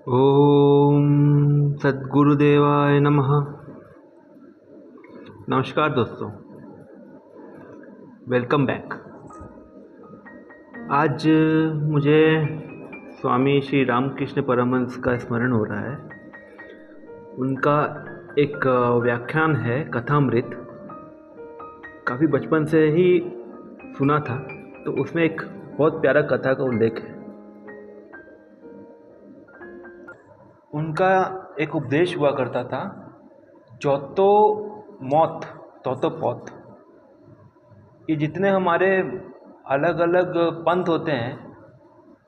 ओम सद्गुरुदेवाय नमः। नमस्कार दोस्तों, वेलकम बैक। आज मुझे स्वामी श्री रामकृष्ण परमहंस का स्मरण हो रहा है। उनका एक व्याख्यान है कथामृत, काफ़ी बचपन से ही सुना था, तो उसमें एक बहुत प्यारा कथा का उल्लेख है। उनका एक उपदेश हुआ करता था, जोतो मौत तोतो पौत। ये जितने हमारे अलग अलग पंथ होते हैं,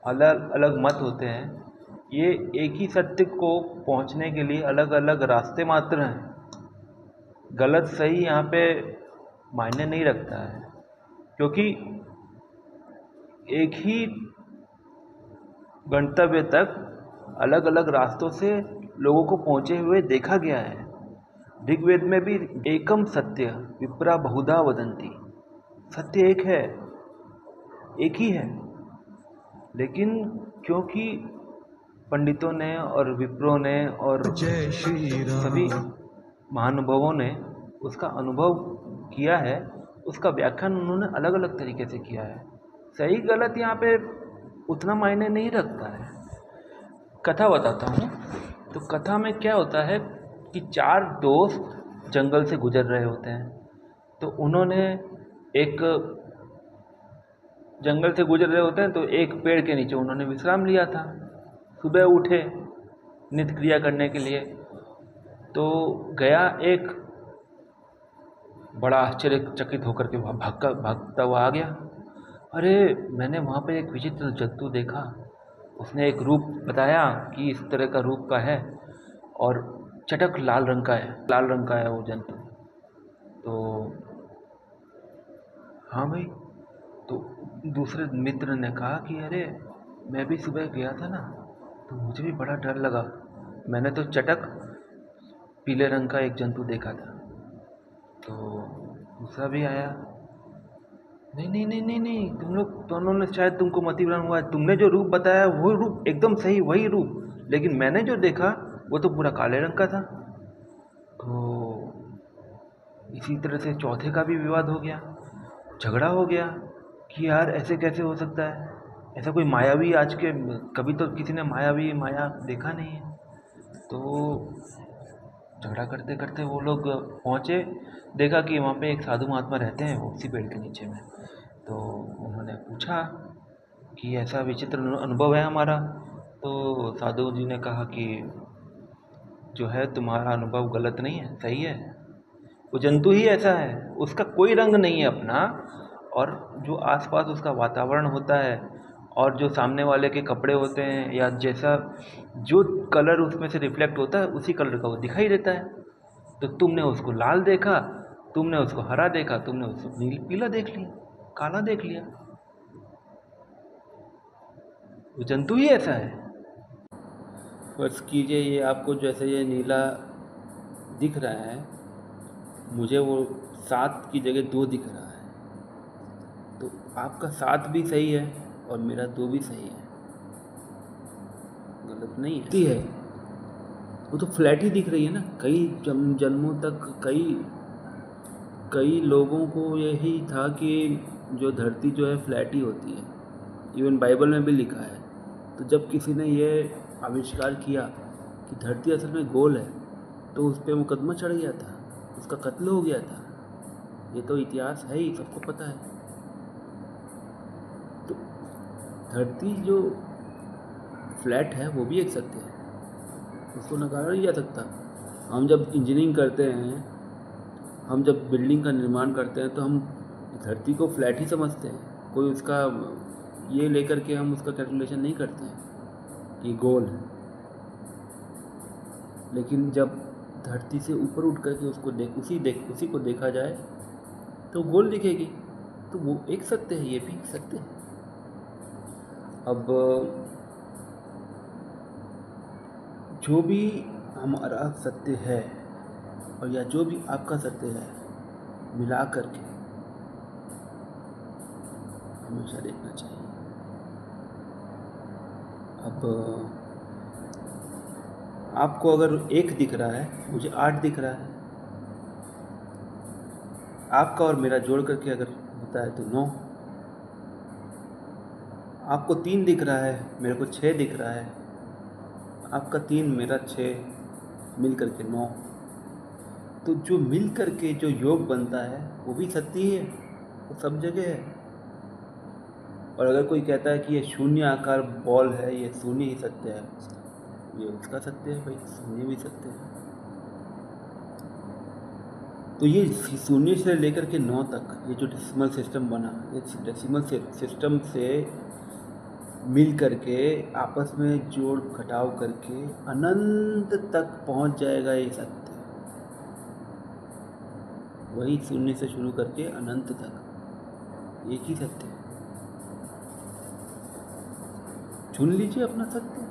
अलग अलग मत होते हैं, ये एक ही सत्य को पहुंचने के लिए अलग अलग रास्ते मात्र हैं। गलत सही यहाँ पे मायने नहीं रखता है, क्योंकि एक ही गंतव्य तक अलग अलग रास्तों से लोगों को पहुंचे हुए देखा गया है। ऋग्वेद में भी एकम सत्य विप्रा बहुधा वदंती, सत्य एक है, एक ही है, लेकिन क्योंकि पंडितों ने और विप्रों ने और सभी महानुभावों ने उसका अनुभव किया है, उसका व्याख्यान उन्होंने अलग अलग तरीके से किया है। सही गलत यहाँ पे उतना मायने नहीं रखता है। कथा बताता हूँ। तो कथा में क्या होता है कि चार दोस्त जंगल से गुजर रहे होते हैं। तो उन्होंने एक जंगल से गुजर रहे होते हैं तो एक पेड़ के नीचे उन्होंने विश्राम लिया था। सुबह उठे नित्य क्रिया करने के लिए, तो गया एक बड़ा आश्चर्यचकित होकर के वहाँ भागता हुआ आ गया। अरे, मैंने वहाँ पे एक विचित्र जंतु देखा। उसने एक रूप बताया कि इस तरह का रूप का है और चटक लाल रंग का है वो जंतु। तो हाँ भाई, तो दूसरे मित्र ने कहा कि अरे, मैं भी सुबह गया था ना, तो मुझे भी बड़ा डर लगा। मैंने तो चटक पीले रंग का एक जंतु देखा था। तो दूसरा भी आया, नहीं नहीं नहीं नहीं नहीं, तुम लोग दोनों ने शायद तुमको मति भ्रम हुआ है। तुमने जो रूप बताया वो रूप एकदम सही, वही रूप, लेकिन मैंने जो देखा वो तो पूरा काले रंग का था। तो इसी तरह से चौथे का भी विवाद हो गया, झगड़ा हो गया कि यार ऐसे कैसे हो सकता है, ऐसा कोई मायावी आज के कभी तो किसी ने माया देखा नहीं है। तो झगड़ा करते करते वो लोग पहुँचे, देखा कि वहाँ पे एक साधु महात्मा रहते हैं वो उसी पेड़ के नीचे में। तो उन्होंने पूछा कि ऐसा विचित्र अनुभव है हमारा। तो साधु जी ने कहा कि जो है तुम्हारा अनुभव गलत नहीं है, सही है। वो जंतु ही ऐसा है, उसका कोई रंग नहीं है अपना, और जो आसपास उसका वातावरण होता है और जो सामने वाले के कपड़े होते हैं या जैसा जो कलर उसमें से रिफ्लेक्ट होता है उसी कलर का वो दिखाई देता है। तो तुमने उसको लाल देखा, तुमने उसको हरा देखा, तुमने उसको नील पीला देख लिया, काला देख लिया। वो जंतु ही ऐसा है। फर्ज कीजिए ये आपको जैसे ये नीला दिख रहा है, मुझे वो 7 की जगह 2 दिख रहा है। तो आपका 7 भी सही है और मेरा 2 भी सही है, गलत नहीं है। है वो तो फ्लैट ही दिख रही है ना। कई जन्मों तक कई लोगों को यही था कि जो धरती जो है फ्लैट ही होती है। इवन बाइबल में भी लिखा है। तो जब किसी ने ये आविष्कार किया कि धरती असल में गोल है, तो उस पर मुकदमा चढ़ गया था, उसका कत्ल हो गया था। ये तो इतिहास है ही, सबको पता है। तो धरती जो फ्लैट है वो भी एक सत्य है, उसको नकारा नहीं जा सकता। हम जब इंजीनियरिंग करते हैं, हम जब बिल्डिंग का निर्माण करते हैं, तो हम धरती को फ्लैट ही समझते हैं। कोई उसका ये लेकर के हम उसका कैलकुलेशन नहीं करते हैं कि गोल है। लेकिन जब धरती से ऊपर उठ करके उसी को देखा जाए तो गोल दिखेगी। तो वो एक सत्य है, ये भी एक सत्य है। अब जो भी हमारा सत्य है और या जो भी आपका सत्य है, मिला करके हमेशा देखना चाहिए। अब आपको अगर 1 दिख रहा है, मुझे 8 दिख रहा है। आपका और मेरा जोड़ करके अगर होता है तो 9। आपको 3 दिख रहा है, मेरे को 6 दिख रहा है। आपका 3 मेरा 6 मिल करके 9। तो जो मिल करके जो योग बनता है वो भी सत्य ही है, वो सब जगह है। और अगर कोई कहता है कि ये शून्य आकार बॉल है, ये शून्य ही सत्य है, ये उसका सत्य है भाई, शून्य भी सत्य है। तो ये शून्य से लेकर के 9 तक ये जो डेसिमल सिस्टम बना, ये डेसिमल सिस्टम से मिल करके आपस में जोड़ घटाव करके अनंत तक पहुंच जाएगा ये सत्य। वही शून्य से शुरू करके अनंत तक एक ही सत्य है। चुन लीजिए अपना सत्य।